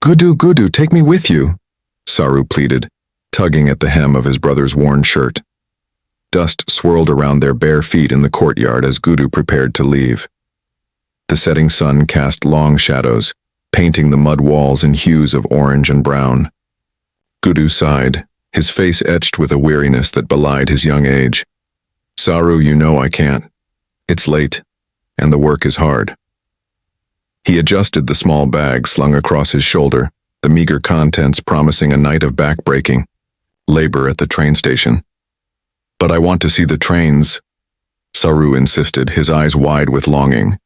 Gudu, Gudu, take me with you, Saroo pleaded, tugging at the hem of his brother's worn shirt. Dust swirled around their bare feet in the courtyard as Gudu prepared to leave. The setting sun cast long shadows, painting the mud walls in hues of orange and brown. Gudu sighed, his face etched with a weariness that belied his young age. Saroo, you know I can't. It's late, and the work is hard. He adjusted the small bag slung across his shoulder, the meager contents promising a night of backbreaking, labor at the train station. But I want to see the trains, Saroo insisted, his eyes wide with longing.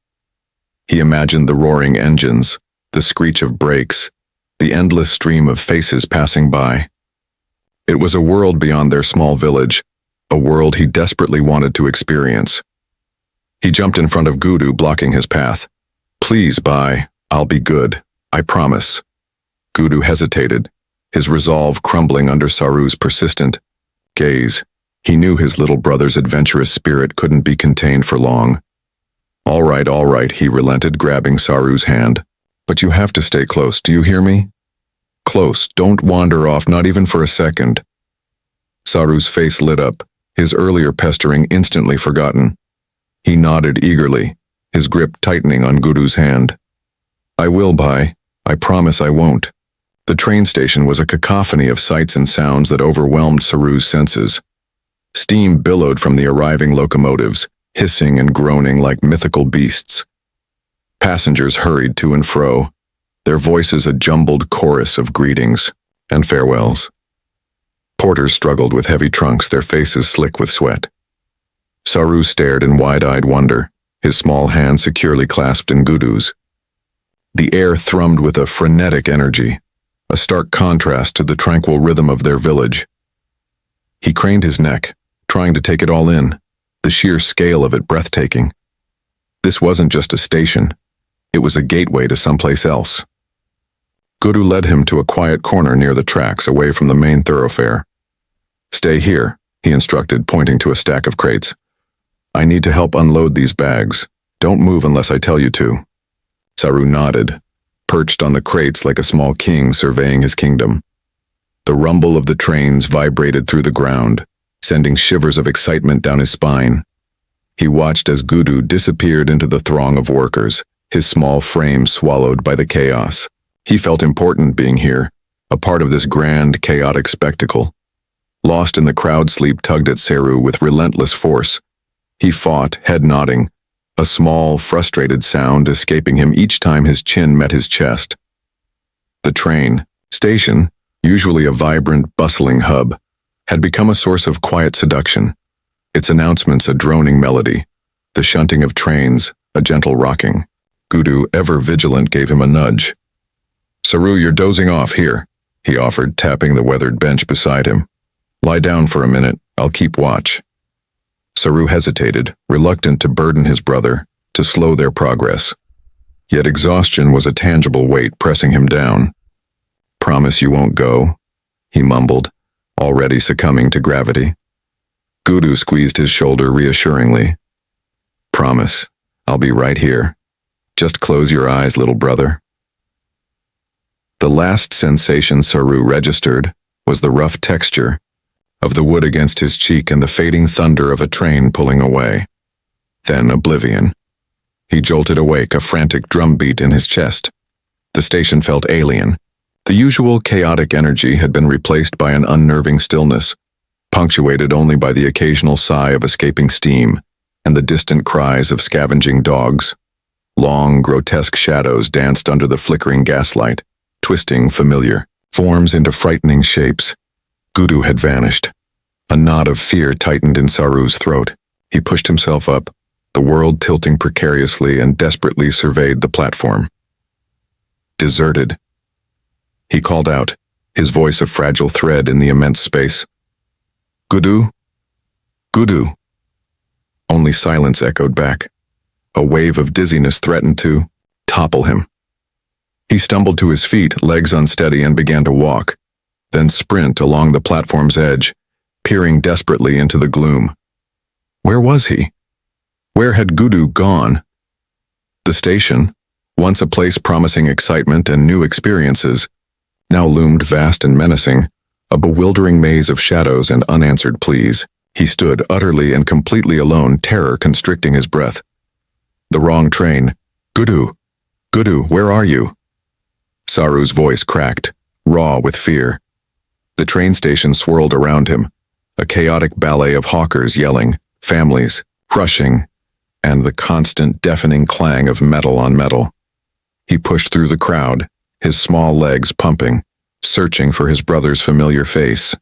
He imagined the roaring engines, the screech of brakes, the endless stream of faces passing by. It was a world beyond their small village, a world he desperately wanted to experience. He jumped in front of Gudu, blocking his path. Please, bye. I'll be good. I promise. Gudu hesitated, his resolve crumbling under Saroo's persistent gaze. He knew his little brother's adventurous spirit couldn't be contained for long. All right, he relented, grabbing Saroo's hand. But you have to stay close, do you hear me? Close, don't wander off, not even for a second. Saroo's face lit up, his earlier pestering instantly forgotten. He nodded eagerly, his grip tightening on Gudu's hand. I will, bye. I promise I won't. The train station was a cacophony of sights and sounds that overwhelmed Saroo's senses. Steam billowed from the arriving locomotives, hissing and groaning like mythical beasts. Passengers hurried to and fro, their voices a jumbled chorus of greetings and farewells. Porters struggled with heavy trunks, their faces slick with sweat. Saroo stared in wide-eyed wonder, his small hand securely clasped in Gudu's. The air thrummed with a frenetic energy, a stark contrast to the tranquil rhythm of their village. He craned his neck, trying to take it all in, the sheer scale of it breathtaking. This wasn't just a station. It was a gateway to someplace else. Gudu led him to a quiet corner near the tracks, away from the main thoroughfare. Stay here, he instructed, pointing to a stack of crates. I need to help unload these bags. Don't move unless I tell you to. Saroo nodded, perched on the crates like a small king surveying his kingdom. The rumble of the trains vibrated through the ground, sending shivers of excitement down his spine. He watched as Gudu disappeared into the throng of workers, his small frame swallowed by the chaos. He felt important being here, a part of this grand, chaotic spectacle. Lost in the crowd, sleep tugged at Saroo with relentless force. He fought, head nodding, a small, frustrated sound escaping him each time his chin met his chest. The train station, usually a vibrant, bustling hub, had become a source of quiet seduction, its announcements a droning melody, the shunting of trains, a gentle rocking. Gudu, ever vigilant, gave him a nudge. Saroo, you're dozing off here, he offered, tapping the weathered bench beside him. Lie down for a minute, I'll keep watch. Saroo hesitated, reluctant to burden his brother, to slow their progress. Yet exhaustion was a tangible weight pressing him down. Promise you won't go, he mumbled, already succumbing to gravity. Gudu squeezed his shoulder reassuringly. Promise, I'll be right here. Just close your eyes, little brother. The last sensation Saroo registered was the rough texture of the wood against his cheek and the fading thunder of a train pulling away. Then oblivion. He jolted awake, a frantic drumbeat in his chest. The station felt alien. The usual chaotic energy had been replaced by an unnerving stillness, punctuated only by the occasional sigh of escaping steam and the distant cries of scavenging dogs. Long, grotesque shadows danced under the flickering gaslight, twisting familiar forms into frightening shapes. Gudu had vanished. A knot of fear tightened in Saroo's throat. He pushed himself up, the world tilting precariously, and desperately surveyed the platform. Deserted. He called out, his voice a fragile thread in the immense space. Gudu? Gudu? Only silence echoed back. A wave of dizziness threatened to topple him. He stumbled to his feet, legs unsteady, and began to walk, then sprint along the platform's edge, peering desperately into the gloom. Where was he? Where had Gudu gone? The station, Once a place promising excitement and new experiences, now loomed vast and menacing, a bewildering maze of shadows and unanswered pleas. He stood utterly and completely alone, terror constricting his breath. The wrong train. Gudu! Gudu, where are you? Saroo's voice cracked, raw with fear. The train station swirled around him, a chaotic ballet of hawkers yelling, families, rushing, and the constant deafening clang of metal on metal. He pushed through the crowd, his small legs pumping, searching for his brother's familiar face.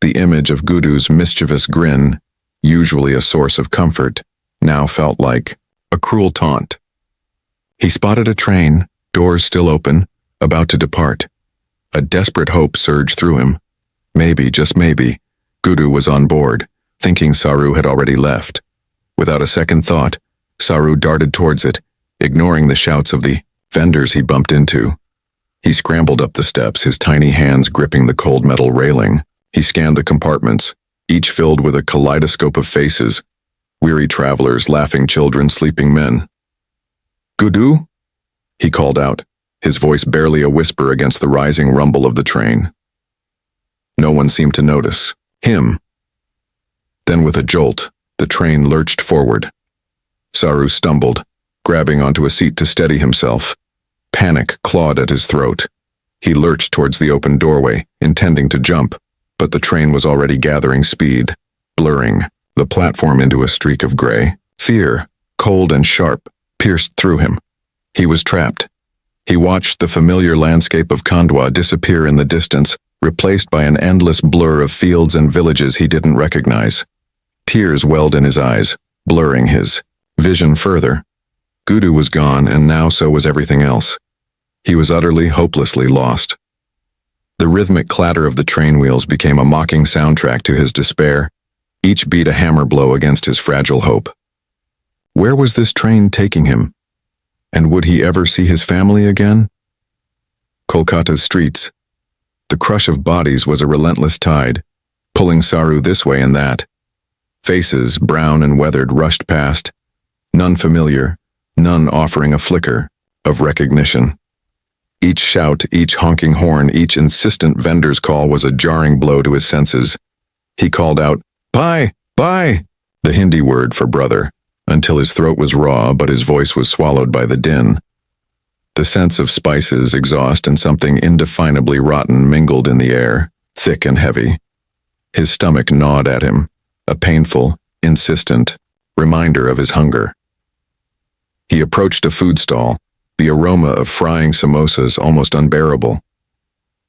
The image of Gudu's mischievous grin, usually a source of comfort, now felt like a cruel taunt. He spotted a train, doors still open, about to depart. A desperate hope surged through him. Maybe, just maybe, Gudu was on board, thinking Saroo had already left. Without a second thought, Saroo darted towards it, ignoring the shouts of the vendors he bumped into. He scrambled up the steps, his tiny hands gripping the cold metal railing. He scanned the compartments, each filled with a kaleidoscope of faces, weary travelers, laughing children, sleeping men. Gudu? He called out, his voice barely a whisper against the rising rumble of the train. No one seemed to notice him. Then with a jolt, the train lurched forward. Saroo stumbled, grabbing onto a seat to steady himself. Panic clawed at his throat. He lurched towards the open doorway, intending to jump, but the train was already gathering speed, blurring the platform into a streak of gray. Fear, cold and sharp, pierced through him. He was trapped. He watched the familiar landscape of Khandwa disappear in the distance, replaced by an endless blur of fields and villages he didn't recognize. Tears welled in his eyes, blurring his vision further. Gudu was gone, and now so was everything else. He was utterly, hopelessly lost. The rhythmic clatter of the train wheels became a mocking soundtrack to his despair, each beat a hammer blow against his fragile hope. Where was this train taking him? And would he ever see his family again? Kolkata's streets. The crush of bodies was a relentless tide, pulling Saroo this way and that. Faces, brown and weathered, rushed past, none familiar, none offering a flicker of recognition. Each shout, each honking horn, each insistent vendor's call was a jarring blow to his senses. He called out, "Bye! Bye!" the Hindi word for brother, until his throat was raw but his voice was swallowed by the din. The sense of spices, exhaust, and something indefinably rotten mingled in the air, thick and heavy. His stomach gnawed at him, a painful, insistent reminder of his hunger. He approached a food stall, the aroma of frying samosas almost unbearable.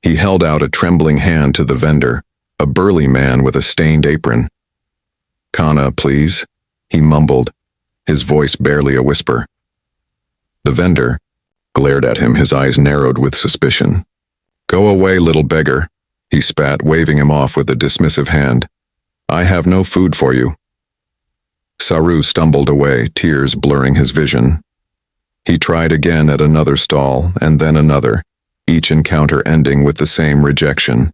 He held out a trembling hand to the vendor, a burly man with a stained apron. "Kana, please," he mumbled, his voice barely a whisper. The vendor glared at him, his eyes narrowed with suspicion. "Go away, little beggar," he spat, waving him off with a dismissive hand. "I have no food for you." Saroo stumbled away, tears blurring his vision. He tried again at another stall, and then another, each encounter ending with the same rejection.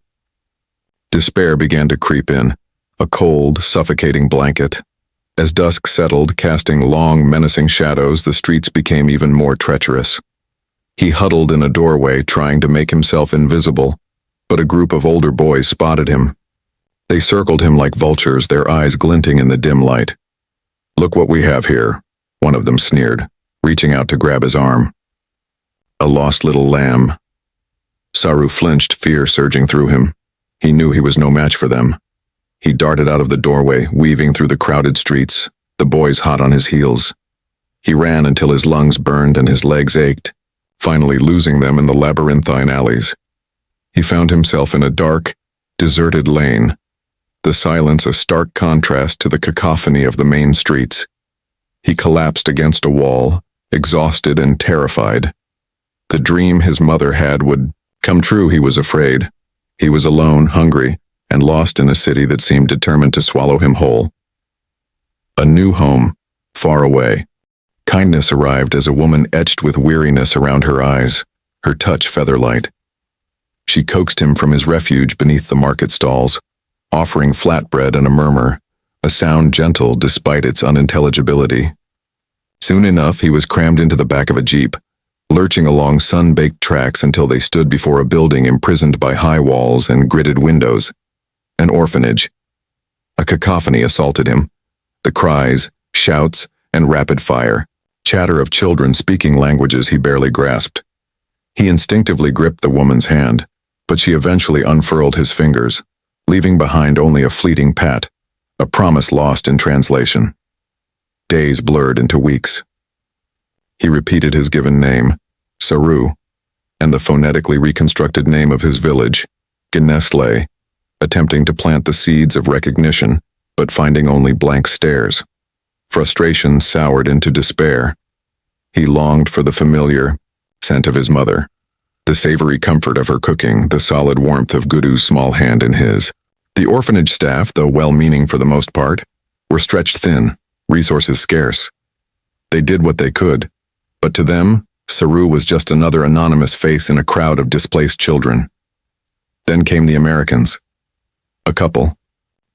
Despair began to creep in, a cold, suffocating blanket. As dusk settled, casting long, menacing shadows, the streets became even more treacherous. He huddled in a doorway, trying to make himself invisible, but a group of older boys spotted him. They circled him like vultures, their eyes glinting in the dim light. "Look what we have here," one of them sneered, reaching out to grab his arm. "A lost little lamb." Saroo flinched, fear surging through him. He knew he was no match for them. He darted out of the doorway, weaving through the crowded streets, the boys hot on his heels. He ran until his lungs burned and his legs ached, finally losing them in the labyrinthine alleys. He found himself in a dark, deserted lane, the silence a stark contrast to the cacophony of the main streets. He collapsed against a wall, exhausted and terrified. The dream his mother had would come true, he was afraid. He was alone, hungry, and lost in a city that seemed determined to swallow him whole. A new home, far away. Kindness arrived as a woman etched with weariness around her eyes, her touch featherlight. She coaxed him from his refuge beneath the market stalls, offering flatbread and a murmur, a sound gentle despite its unintelligibility. Soon enough, he was crammed into the back of a jeep, lurching along sun-baked tracks until they stood before a building imprisoned by high walls and gridded windows. An orphanage. A cacophony assaulted him. The cries, shouts, and rapid fire, chatter of children speaking languages he barely grasped. He instinctively gripped the woman's hand, but she eventually unfurled his fingers, leaving behind only a fleeting pat, a promise lost in translation. Days blurred into weeks. He repeated his given name, Saroo, and the phonetically reconstructed name of his village, Ginesle, attempting to plant the seeds of recognition, but finding only blank stares. Frustration soured into despair. He longed for the familiar scent of his mother, the savory comfort of her cooking, the solid warmth of Gudu's small hand in his. The orphanage staff, though well-meaning for the most part, were stretched thin, resources scarce. They did what they could, but to them, Saroo was just another anonymous face in a crowd of displaced children. Then came the Americans. A couple,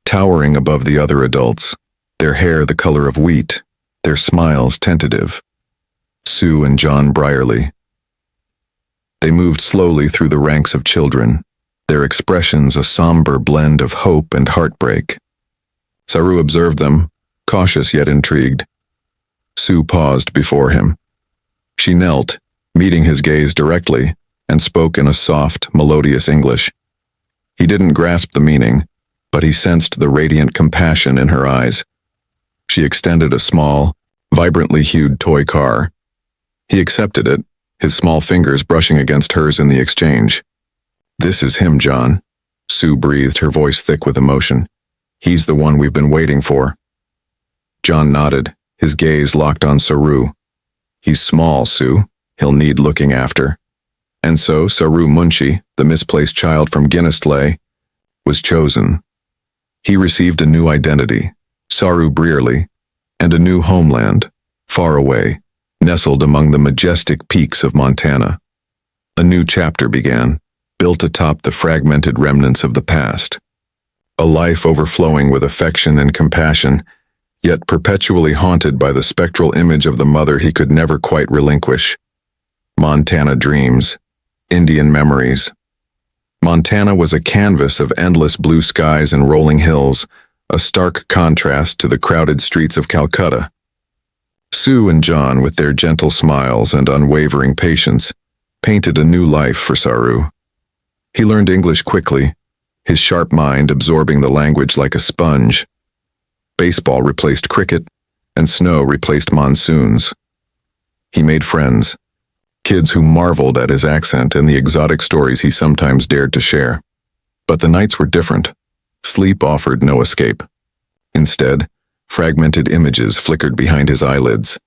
towering above the other adults, their hair the color of wheat, their smiles tentative. Sue and John Brierly. They moved slowly through the ranks of children, their expressions a somber blend of hope and heartbreak. Saroo observed them, cautious yet intrigued. Sue paused before him. She knelt, meeting his gaze directly, and spoke in a soft, melodious English. He didn't grasp the meaning, but he sensed the radiant compassion in her eyes. She extended a small, vibrantly hued toy car. He accepted it, his small fingers brushing against hers in the exchange. "This is him, John," Sue breathed, her voice thick with emotion. "He's the one we've been waiting for." John nodded, his gaze locked on Saroo. "He's small, Sue. He'll need looking after." And so Saroo Munshi, the misplaced child from Ginesle, was chosen. He received a new identity, Saroo Brierly, and a new homeland, far away, nestled among the majestic peaks of Montana. A new chapter began, built atop the fragmented remnants of the past. A life overflowing with affection and compassion, yet perpetually haunted by the spectral image of the mother he could never quite relinquish. Montana dreams, Indian memories. Montana was a canvas of endless blue skies and rolling hills, a stark contrast to the crowded streets of Calcutta. Sue and John, with their gentle smiles and unwavering patience, painted a new life for Saroo. He learned English quickly, his sharp mind absorbing the language like a sponge. Baseball replaced cricket, and snow replaced monsoons. He made friends, kids who marveled at his accent and the exotic stories he sometimes dared to share. But the nights were different. Sleep offered no escape. Instead, fragmented images flickered behind his eyelids.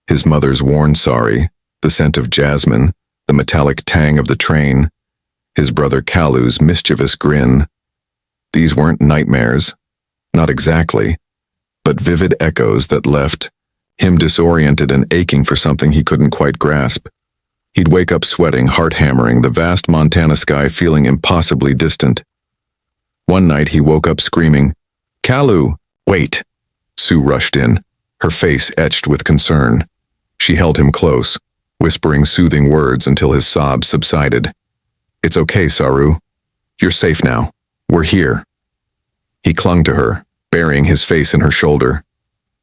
His mother's worn sari, the scent of jasmine, the metallic tang of the train, his brother Kalu's mischievous grin. These weren't nightmares, not exactly, but vivid echoes that left him disoriented and aching for something he couldn't quite grasp. He'd wake up sweating, heart hammering, the vast Montana sky feeling impossibly distant. One night he woke up screaming, "Kalu, wait!" Sue rushed in, her face etched with concern. She held him close, whispering soothing words until his sobs subsided. "It's okay, Saroo. You're safe now. We're here." He clung to her, burying his face in her shoulder.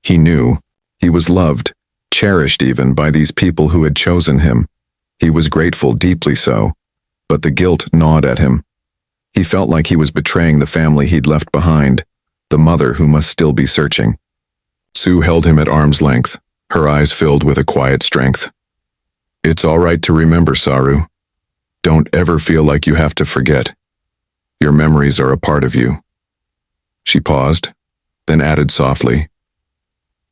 He knew he was loved, cherished even, by these people who had chosen him. He was grateful, deeply so, but the guilt gnawed at him. He felt like he was betraying the family he'd left behind, the mother who must still be searching. Sue held him at arm's length, her eyes filled with a quiet strength. "It's all right to remember, Saroo. Don't ever feel like you have to forget. Your memories are a part of you." She paused, then added softly,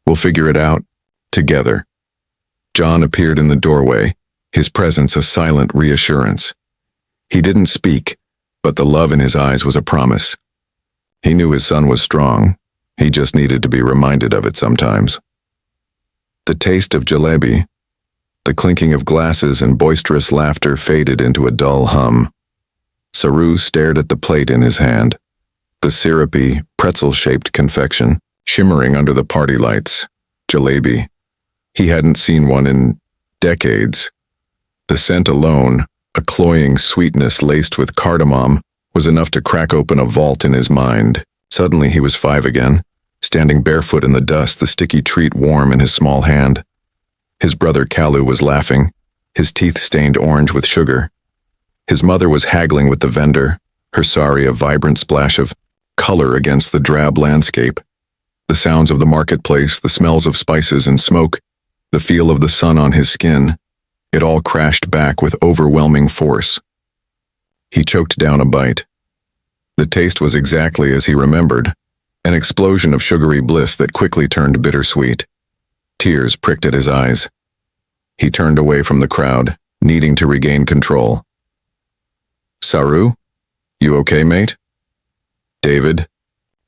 "We'll figure it out, together." John appeared in the doorway, his presence a silent reassurance. He didn't speak, but the love in his eyes was a promise. He knew his son was strong. He just needed to be reminded of it sometimes. The taste of jalebi, the clinking of glasses and boisterous laughter faded into a dull hum. Saroo stared at the plate in his hand, the syrupy, pretzel-shaped confection, shimmering under the party lights. Jalebi. He hadn't seen one in decades. The scent alone, a cloying sweetness laced with cardamom, was enough to crack open a vault in his mind. Suddenly he was 5 again, standing barefoot in the dust, the sticky treat warm in his small hand. His brother Kalu was laughing, his teeth stained orange with sugar. His mother was haggling with the vendor, her sari a vibrant splash of color against the drab landscape. The sounds of the marketplace, the smells of spices and smoke, the feel of the sun on his skin, it all crashed back with overwhelming force. He choked down a bite. The taste was exactly as he remembered, an explosion of sugary bliss that quickly turned bittersweet. Tears pricked at his eyes. He turned away from the crowd, needing to regain control. "Saroo? You okay, mate?" David,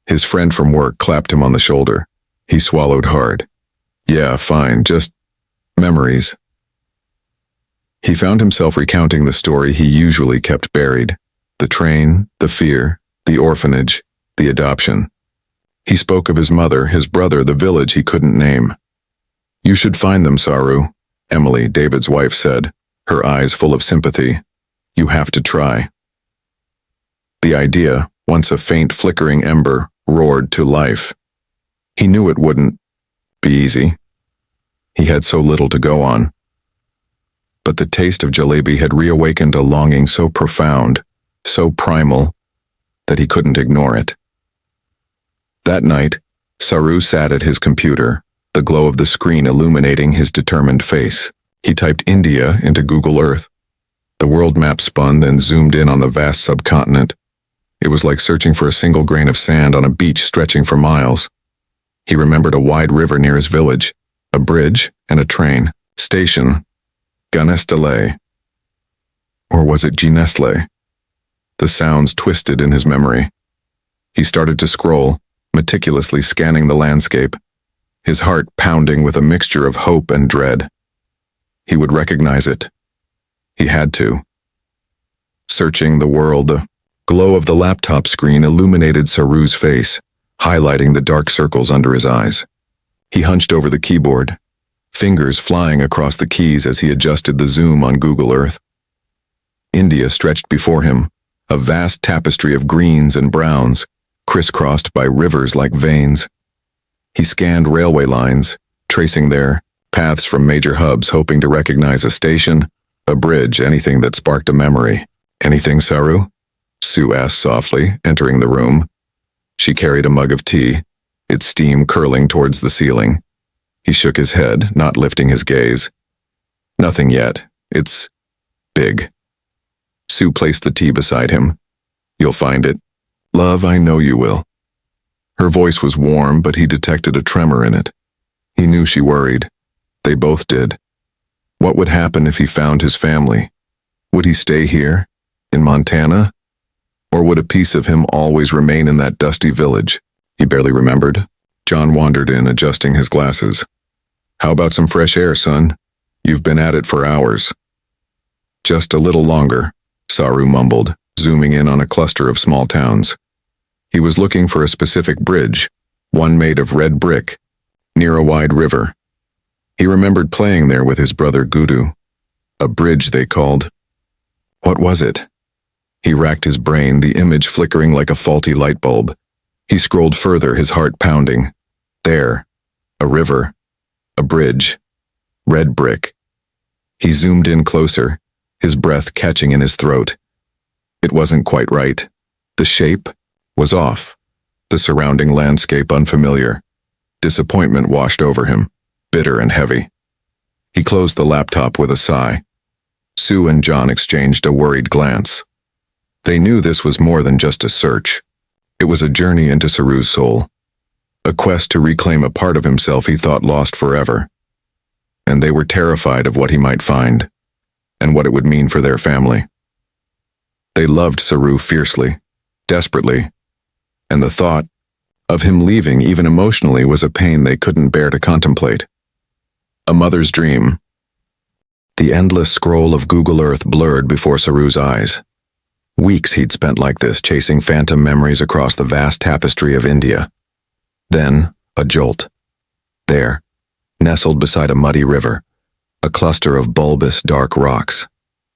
his friend from work, clapped him on the shoulder. He swallowed hard. "Yeah, fine, just memories." He found himself recounting the story he usually kept buried. The train, the fear, the orphanage, the adoption. He spoke of his mother, his brother, the village he couldn't name. "You should find them, Saroo," Emily, David's wife, said, her eyes full of sympathy. "You have to try." The idea, once a faint flickering ember, roared to life. He knew it wouldn't be easy. He had so little to go on. But the taste of jalebi had reawakened a longing so profound, so primal, that he couldn't ignore it. That night, Saroo sat at his computer, the glow of the screen illuminating his determined face. He typed India into Google Earth. The world map spun, then zoomed in on the vast subcontinent. It was like searching for a single grain of sand on a beach stretching for miles. He remembered a wide river near his village, a bridge and a train. Station, Ganestale. Or was it Ginesle? The sounds twisted in his memory. He started to scroll, meticulously scanning the landscape, his heart pounding with a mixture of hope and dread. He would recognize it. He had to. Searching the world, the glow of the laptop screen illuminated Saroo's face, highlighting the dark circles under his eyes. He hunched over the keyboard, fingers flying across the keys as he adjusted the zoom on Google Earth. India stretched before him, a vast tapestry of greens and browns, crisscrossed by rivers like veins. He scanned railway lines, tracing their paths from major hubs, hoping to recognize a station, a bridge, anything that sparked a memory. "Anything, Saroo?" Sue asked softly, entering the room. She carried a mug of tea, its steam curling towards the ceiling. He shook his head, not lifting his gaze. "Nothing yet. It's big." Sue placed the tea beside him. "You'll find it. Love, I know you will." Her voice was warm, but he detected a tremor in it. He knew she worried. They both did. What would happen if he found his family? Would he stay here, in Montana? Or would a piece of him always remain in that dusty village? He barely remembered. John wandered in, adjusting his glasses. "How about some fresh air, son? You've been at it for hours." "Just a little longer," Saroo mumbled, zooming in on a cluster of small towns. He was looking for a specific bridge, one made of red brick, near a wide river. He remembered playing there with his brother Gudu. A bridge, they called. What was it? He racked his brain, the image flickering like a faulty light bulb. He scrolled further, his heart pounding. There, a river, a bridge, red brick. He zoomed in closer, his breath catching in his throat. It wasn't quite right. The shape was off, the surrounding landscape unfamiliar. Disappointment washed over him, bitter and heavy. He closed the laptop with a sigh. Sue and John exchanged a worried glance. They knew this was more than just a search. It was a journey into Saroo's soul, a quest to reclaim a part of himself he thought lost forever. And they were terrified of what he might find, and what it would mean for their family. They loved Saroo fiercely, desperately, and the thought of him leaving, even emotionally, was a pain they couldn't bear to contemplate. A mother's dream. The endless scroll of Google Earth blurred before Saroo's eyes. Weeks he'd spent like this, chasing phantom memories across the vast tapestry of India. Then, a jolt. There, nestled beside a muddy river, a cluster of bulbous, dark rocks.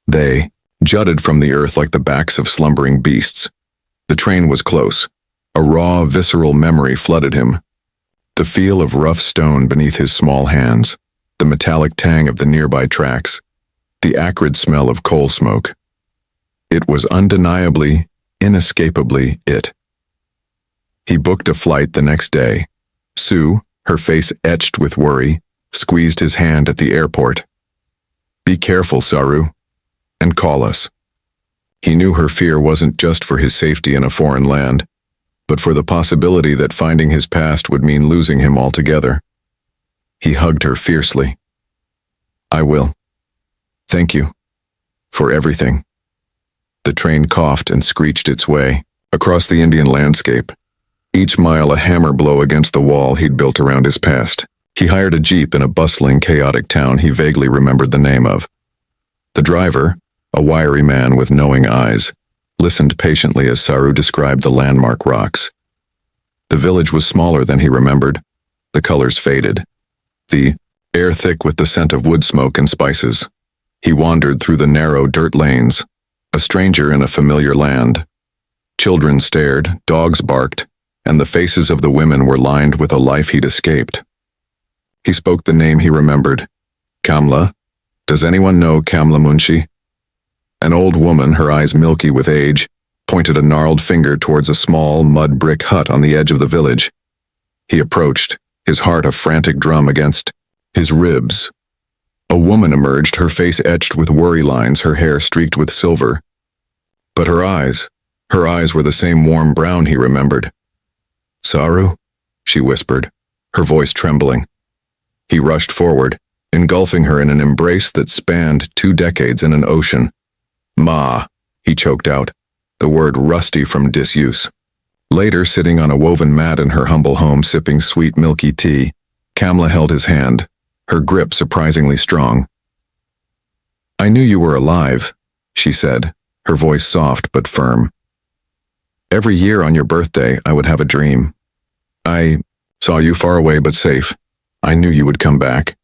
They jutted from the earth like the backs of slumbering beasts. The train was close. A raw, visceral memory flooded him. The feel of rough stone beneath his small hands, the metallic tang of the nearby tracks, the acrid smell of coal smoke. It was undeniably, inescapably it. He booked a flight the next day. Sue, her face etched with worry, squeezed his hand at the airport. "Be careful, Saroo, and call us." He knew her fear wasn't just for his safety in a foreign land, but for the possibility that finding his past would mean losing him altogether. He hugged her fiercely. "I will. Thank you. For everything." The train coughed and screeched its way across the Indian landscape, each mile a hammer blow against the wall he'd built around his past. He hired a jeep in a bustling, chaotic town he vaguely remembered the name of. The driver, a wiry man with knowing eyes, listened patiently as Saroo described the landmark rocks. The village was smaller than he remembered. The colors faded. The air thick with the scent of wood smoke and spices. He wandered through the narrow dirt lanes, a stranger in a familiar land. Children stared, dogs barked, and the faces of the women were lined with a life he'd escaped. He spoke the name he remembered. "Kamla? Does anyone know Kamla Munshi?" An old woman, her eyes milky with age, pointed a gnarled finger towards a small, mud brick hut on the edge of the village. He approached, his heart a frantic drum against his ribs. A woman emerged, her face etched with worry lines, her hair streaked with silver. But her eyes were the same warm brown he remembered. "Saroo?" she whispered, her voice trembling. He rushed forward, engulfing her in an embrace that spanned 2 decades in an ocean. "Ma," he choked out, the word rusty from disuse. Later, sitting on a woven mat in her humble home sipping sweet milky tea, Kamla held his hand, her grip surprisingly strong. "I knew you were alive," she said, her voice soft but firm. "Every year on your birthday, I would have a dream. I saw you far away but safe. I knew you would come back."